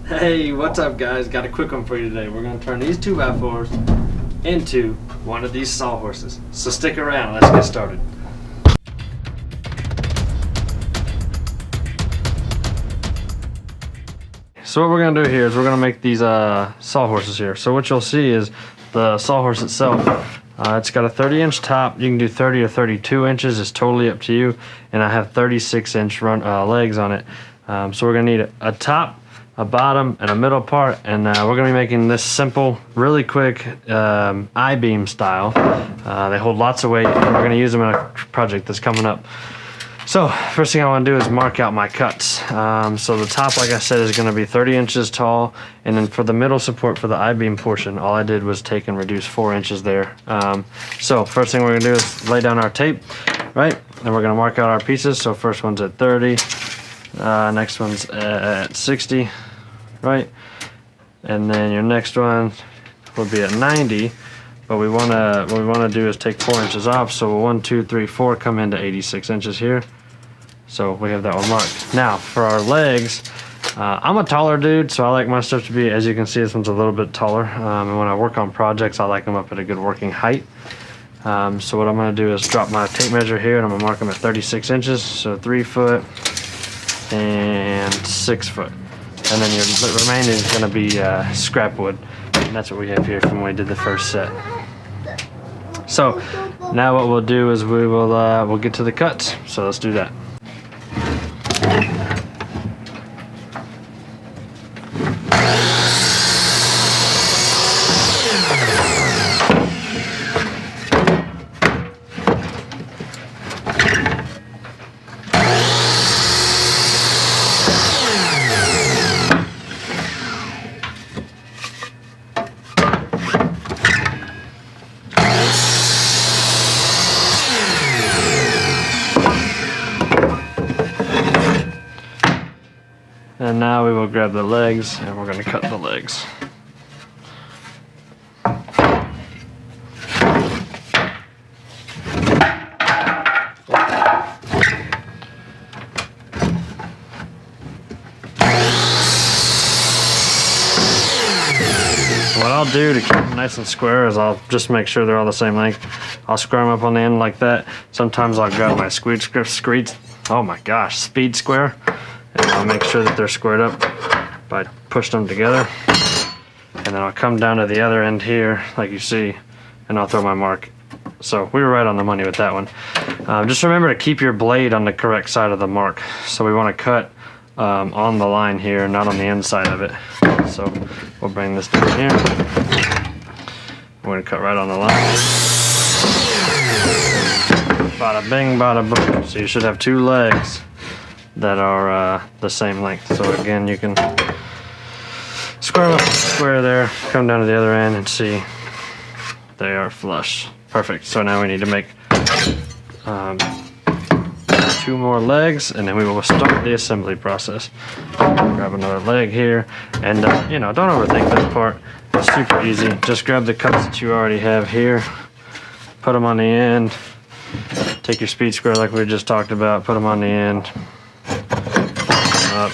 Hey, what's up guys? Got a quick one for you today. We're going to turn these 2x4s into one of these sawhorses. So stick around, let's get started. So what we're going to do here is we're going to make these sawhorses here. So what you'll see is the sawhorse itself. It's got a 30-inch top. You can do 30 or 32 inches. It's totally up to you. And I have 36-inch legs on it. So we're going to need a top, a bottom, and a middle part, and we're going to be making this simple, really quick I-beam style. They hold lots of weight, and we're going to use them in a project that's coming up. So first thing I want to do is mark out my cuts. So the top, like I said, is going to be 30 inches tall, and then for the middle support for the I-beam portion, all I did was take and reduce 4 inches there. So first thing we're going to do is lay down our tape, right? And we're going to mark out our pieces. So first one's at 30, next one's at 60. Right, and then your next one will be at 90, but what we want to do is take 4 inches off, so 1 2 3 4 come into 86 inches here. So we have that one marked. Now for our legs, I'm a taller dude, so I like my stuff to be, as you can see, this one's a little bit taller, and when I work on projects I like them up at a good working height. So what I'm going to do is drop my tape measure here, and I'm going to mark them at 36 inches, so 3 foot and 6 foot. And then your remaining is going to be scrap wood, and that's what we have here from when we did the first set. So now what we'll do is we'll get to the cuts. So let's do that. And now we will grab the legs, and we're going to cut the legs. What I'll do to keep them nice and square is I'll just make sure they're all the same length. I'll square them up on the end like that. Sometimes I'll grab my speed square, and I'll make sure that they're squared up by pushing them together. And then I'll come down to the other end here, like you see, and I'll throw my mark. So we were right on the money with that one. Just remember to keep your blade on the correct side of the mark. So we want to cut on the line here, not on the inside of it. So we'll bring this down here. We're going to cut right on the line. Bada bing, bada boom. So you should have 2 legs that are the same length. So again, you can square up, square there, come down to the other end, and see they are flush. Perfect. So now we need to make 2 more legs, and then we will start the assembly process. Grab another leg here, and you know, don't overthink this part. It's super easy. Just grab the cuts that you already have here, put them on the end. Take your speed square like we just talked about, put them on the end. Up.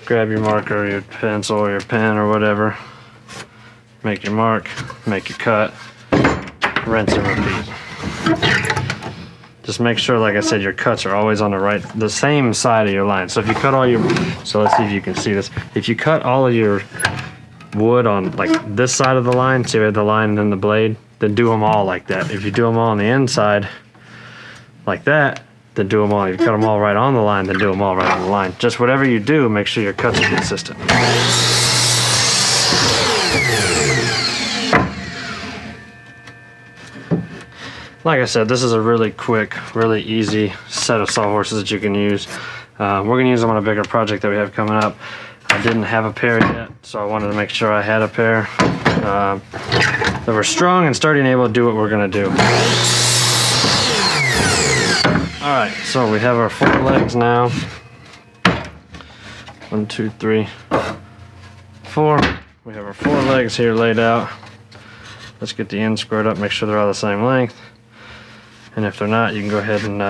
Grab your marker, your pencil, or your pen, or whatever. Make your mark, make your cut, rinse and repeat. Just make sure, like I said, your cuts are always on the same side of your line. So if you cut all your, so let's see if you can see this. If you cut all of your wood on like this side of the line, see where the line and then the blade, then do them all like that. If you do them all on the inside like that, then do them all. If you cut them all right on the line, then do them all right on the line. Just whatever you do, make sure your cuts are consistent. Like I said, this is a really quick, really easy set of sawhorses that you can use. We're going to use them on a bigger project that we have coming up. I didn't have a pair yet, so I wanted to make sure I had a pair that were strong and sturdy and able to do what we're going to do. Alright, so we have our 4 legs now. 1 2 3 4. We have our 4 legs here laid out. Let's get the ends squared up, make sure they're all the same length. And if they're not, you can go ahead and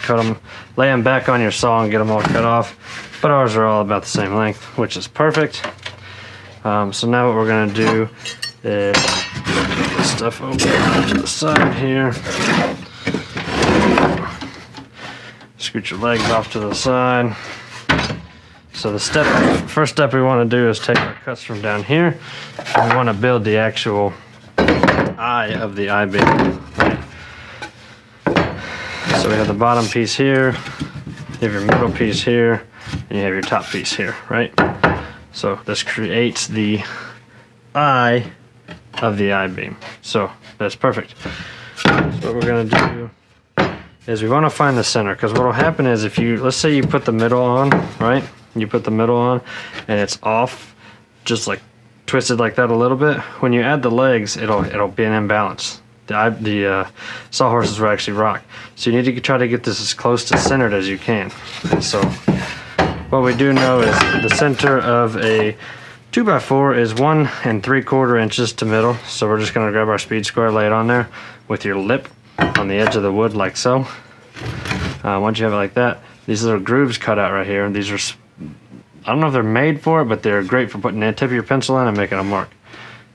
cut them, lay them back on your saw and get them all cut off. but ours are all about the same length, which is perfect. So now what we're gonna do is put this stuff over to the side here. Scoot your legs off to the side. So the first step we want to do is take our cuts from down here, and we want to build the actual eye of the I-beam. Right? So we have the bottom piece here, you have your middle piece here, and you have your top piece here, right? So this creates the eye of the I-beam. So that's perfect. So what we're gonna do is we wanna find the center, because what will happen is if you, let's say you put the middle on, right? You put the middle on and it's off, just like twisted like that a little bit. When you add the legs, it'll be an imbalance. The sawhorses will actually rock. So you need to try to get this as close to centered as you can. And so what we do know is the center of a 2x4 is 1 3/4 inches to middle. So we're just gonna grab our speed square, lay it on there with your lip on the edge of the wood like so. Once you have it like that, these little grooves cut out right here. These are, I don't know if they're made for it, but they're great for putting the tip of your pencil in and making a mark.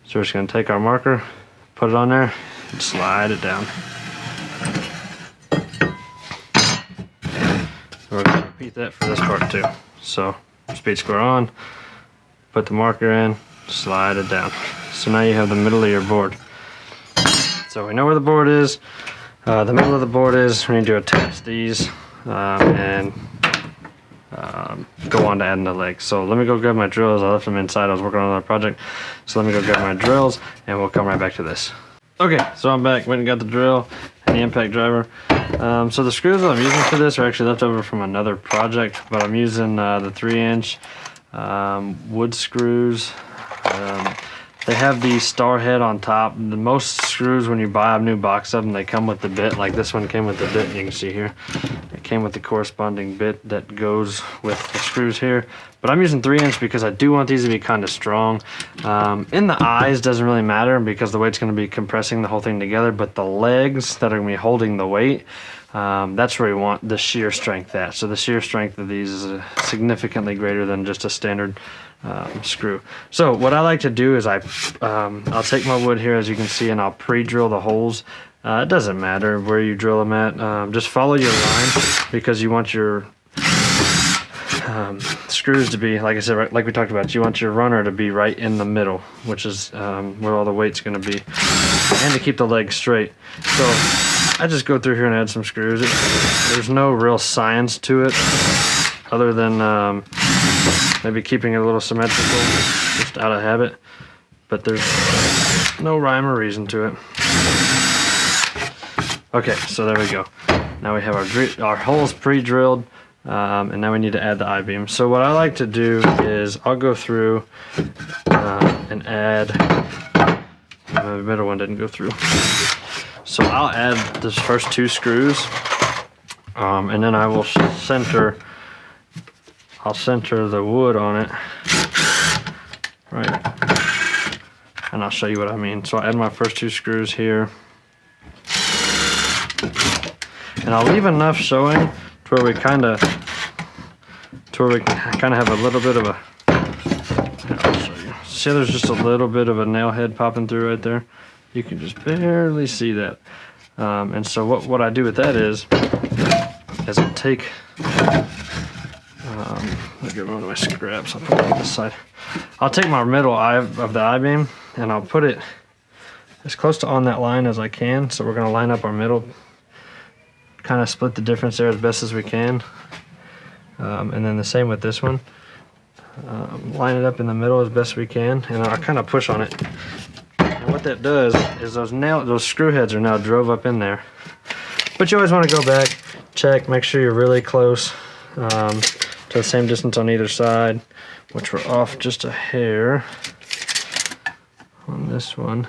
So we're just gonna take our marker, put it on there, and slide it down. We're gonna repeat that for this part too. So speed square on, put the marker in, slide it down. So now you have the middle of your board. So we know where the board is, the middle of the board is. We need to attach these and go on to adding the legs. So let me go grab my drills. I left them inside. I was working on another project. So let me go grab my drills and we'll come right back to this. Okay, so I'm back. Went and got the drill and the impact driver. So the screws that I'm using for this are actually left over from another project, but I'm using the 3-inch wood screws. They have the star head on top. The most screws, when you buy a new box of them, they come with the bit. Like this one came with the bit, you can see here. It came with the corresponding bit that goes with the screws here. But I'm using 3-inch because I do want these to be kind of strong. In the eyes doesn't really matter because the weight's going to be compressing the whole thing together, but the legs that are going to be holding the weight, that's where we want the shear strength at. So the shear strength of these is significantly greater than just a standard screw. So what I like to do is I'll take my wood here, as you can see, and I'll pre-drill the holes. It doesn't matter where you drill them at. Just follow your line because you want your screws to be, like I said, right, like we talked about, you want your runner to be right in the middle, which is where all the weight's going to be, and to keep the legs straight. So I just go through here and add some screws. There's no real science to it other than maybe keeping it a little symmetrical, just out of habit, but there's no rhyme or reason to it. Okay, so there we go. Now we have our holes pre-drilled, and now we need to add the I-beam. So what I like to do is I'll go through and add, the middle one didn't go through. So I'll add the first 2 screws, and then I will I'll center the wood on it, right, and I'll show you what I mean. So I add my first 2 screws here, and I'll leave enough showing to where we kind of have a little bit of a, I'll show you. See, there's just a little bit of a nail head popping through right there. You can just barely see that. And so what I do with that is I take, I'll get one of my scraps, I'll put it on this side. I'll take my middle eye of the I-beam and I'll put it as close to on that line as I can. So we're gonna line up our middle, kind of split the difference there as best as we can. And then the same with this one. Line it up in the middle as best we can, and I'll kind of push on it. And what that does is those screw heads are now drove up in there. But you always want to go back, check, make sure you're really close to the same distance on either side, which we're off just a hair on this one.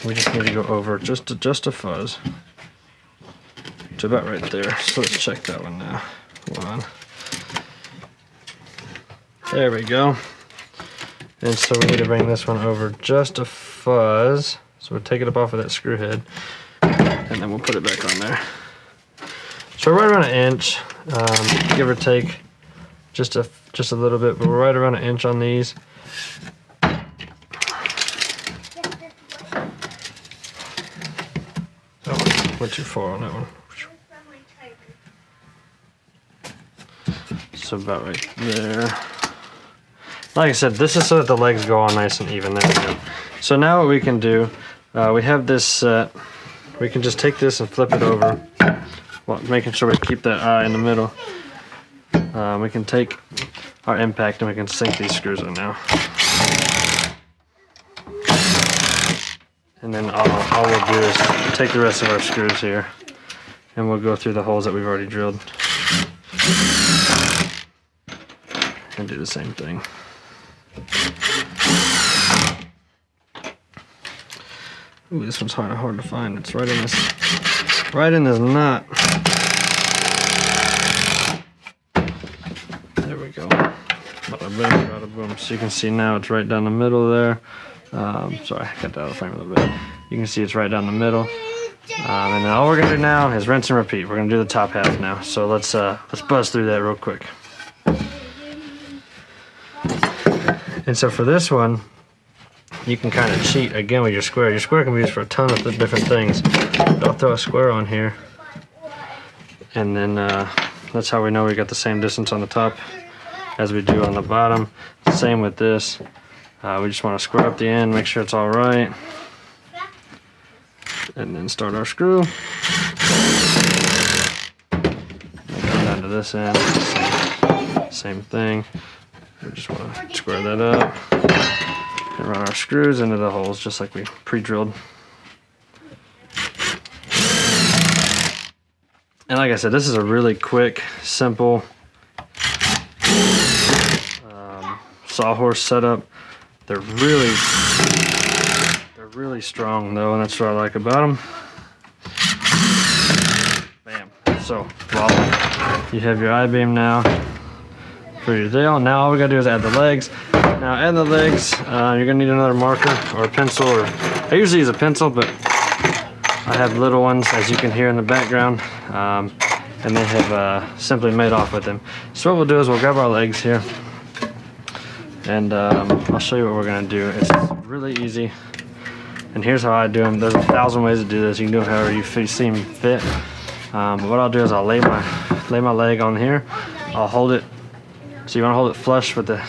We just need to go over just a fuzz to about right there. So let's check that one now. Hold on. There we go. And so we need to bring this one over just a fuzz. So we'll take it up off of that screw head, and then we'll put it back on there. So right around 1 inch. give or take just a little bit, but we're right around 1 inch on these. Oh, went too far on that one. So about right there. Like I said, this is so that the legs go on nice and even. There we go. So now what we can do, we have this set. We can just take this and flip it over, well, making sure we keep that eye in the middle. We can take our impact and we can sink these screws in now. And then all we'll do is take the rest of our screws here and we'll go through the holes that we've already drilled and do the same thing. Ooh, this one's hard to find. It's right in this knot. There we go. Bada boom, bada boom. So you can see now it's right down the middle there. Sorry, I got that out of the frame a little bit. You can see it's right down the middle. And then all we're gonna do now is rinse and repeat. We're gonna do the top half now. So let's buzz through that real quick. And so for this one, you can kind of cheat again with your square. Your square can be used for a ton of different things. But I'll throw a square on here. And then that's how we know we got the same distance on the top as we do on the bottom. Same with this. We just want to square up the end, make sure it's all right. And then start our screw. Come down to this end, same thing. We just want to square that up and run our screws into the holes just like we pre-drilled. And like I said, this is a really quick, simple sawhorse setup. They're really strong though, and that's what I like about them. Bam. So, voila. You have your I-beam now for your deal. Now all we gotta do is add the legs. Now add the legs, you're gonna need another marker or a pencil, or I usually use a pencil, but I have little ones, as you can hear in the background, and they have simply made off with them. So what we'll do is we'll grab our legs here, and I'll show you what we're gonna do. It's really easy, and here's how I do them. There's 1,000 ways to do this. You can do it however you seem fit. But what I'll do is I'll lay my leg on here. I'll hold it. So you want to hold it flush with the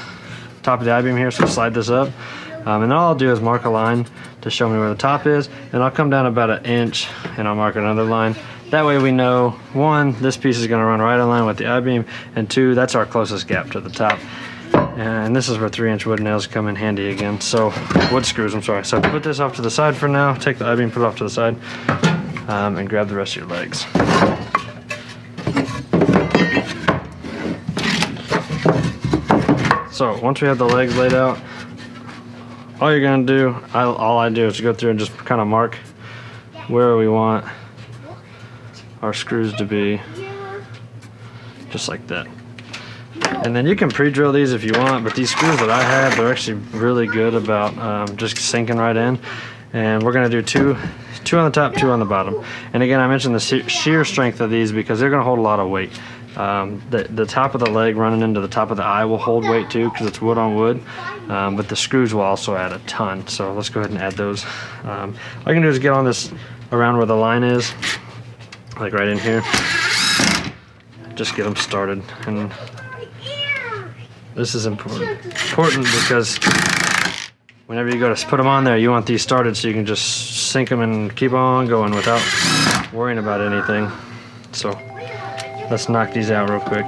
top of the I-beam here. So slide this up, and then all I'll do is mark a line to show me where the top is, and I'll come down about 1 inch, and I'll mark another line. That way we know, 1, this piece is going to run right in line with the I-beam, and 2, that's our closest gap to the top. And this is where 3-inch wood nails come in handy again. So wood screws, I'm sorry. So put this off to the side for now. Take the I-beam, put it off to the side, and grab the rest of your legs. So once we have the legs laid out, all you're gonna do, all I do is go through and just kind of mark where we want our screws to be, just like that. And then you can pre-drill these if you want, but these screws that I have, they're actually really good about just sinking right in. And we're gonna do two on the top, 2 on the bottom. And again, I mentioned the shear strength of these because they're gonna hold a lot of weight. The top of the leg running into the top of the eye will hold weight too because it's wood on wood, but the screws will also add a ton. So let's go ahead and add those. All I can do is get on this around where the line is, like right in here. Just get them started. And this is important because whenever you go to put them on there, you want these started so you can just sink them and keep on going without worrying about anything. So let's knock these out real quick.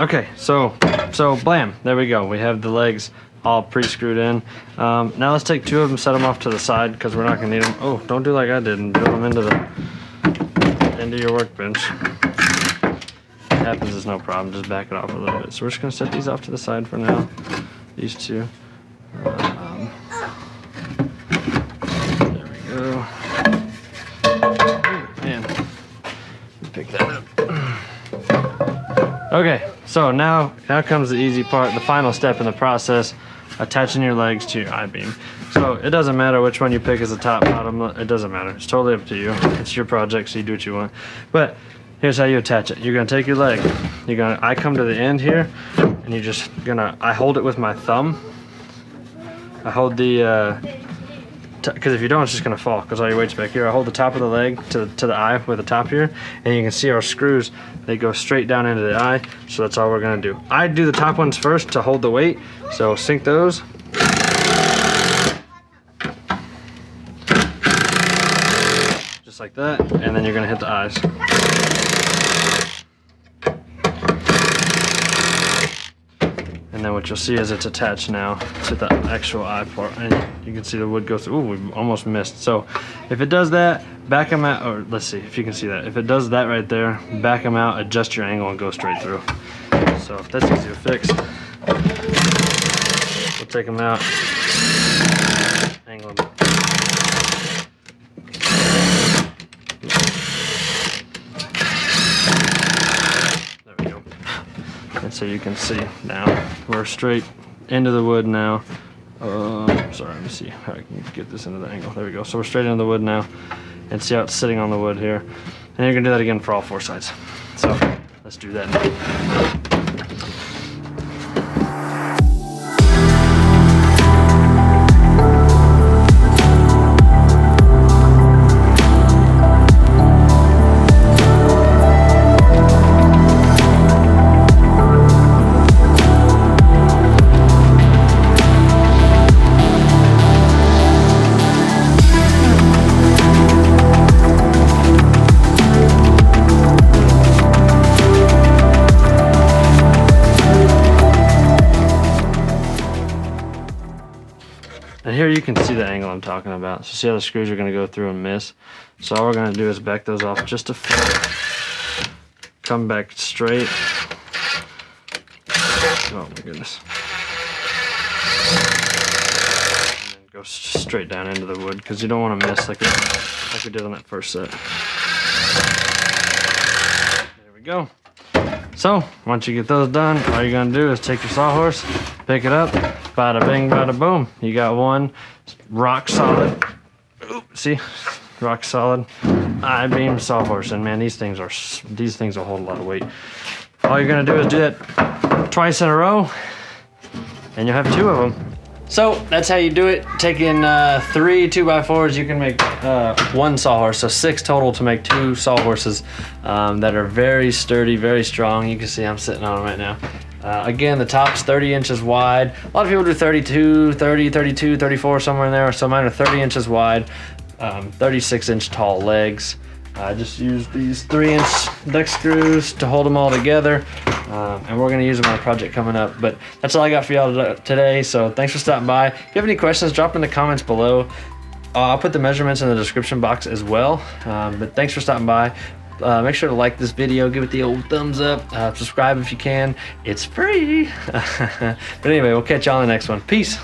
Okay, so blam, there we go. We have the legs all pre-screwed in. Now let's take 2 of them, set them off to the side because we're not gonna need them. Oh, don't do like I did and drill them into your workbench. happens is no problem. Just back it off a little bit. So we're just gonna set these off to the side for now. These two. There we go. Man, pick that up. Okay, so now comes the easy part, the final step in the process, attaching your legs to your I-beam. So it doesn't matter which one you pick as the top, bottom, it doesn't matter. It's totally up to you. It's your project, so you do what you want. But here's how you attach it. You're gonna take your leg, I come to the end here, and you're just I hold it with my thumb. I hold the, because if you don't, it's just gonna fall, because all your weight's back here. I hold the top of the leg to the eye with the top here, and you can see our screws, they go straight down into the eye, so that's all we're gonna do. I do the top ones first to hold the weight, so sink those. Just like that, and then you're gonna hit the eyes. And then what you'll see is it's attached now to the actual eye part, and you can see the wood go through. Ooh, we almost missed. So if it does that, back them out, or let's see if you can see that. If it does that right there, back them out, adjust your angle, and go straight through. So that's easy to fix. We'll take them out, angle them. And so you can see now we're straight into the wood now. Sorry, let me see how I can get this into the angle. There we go. So we're straight into the wood now, and see how it's sitting on the wood here. And you're gonna do that again for all 4 sides. So let's do that now. And here you can see the angle I'm talking about. So see how the screws are going to go through and miss. So all we're going to do is back those off just a foot. Come back straight. Oh my goodness. And then go straight down into the wood, because you don't want to miss like we did on that first set. There we go. So once you get those done, all you're going to do is take your sawhorse, pick it up, bada bing, bada boom. You got one rock solid, see, rock solid I-beam sawhorse. And man, these things will hold a lot of weight. All you're gonna do is do that twice in a row, and you'll have 2 of them. So that's how you do it. Taking 3 2x4s, you can make 1 sawhorse. So 6 total to make 2 sawhorses that are very sturdy, very strong. You can see I'm sitting on them right now. Again, the top's 30 inches wide. A lot of people do 32, 30, 32, 34, somewhere in there. So mine are 30 inches wide, 36 inch tall legs. I just used these 3-inch deck screws to hold them all together. And we're gonna use them on a project coming up. But that's all I got for y'all today. So thanks for stopping by. If you have any questions, drop in the comments below. I'll put the measurements in the description box as well. But thanks for stopping by. Make sure to like this video, give it the old thumbs up, subscribe if you can. It's free. But anyway, we'll catch y'all on the next one. Peace.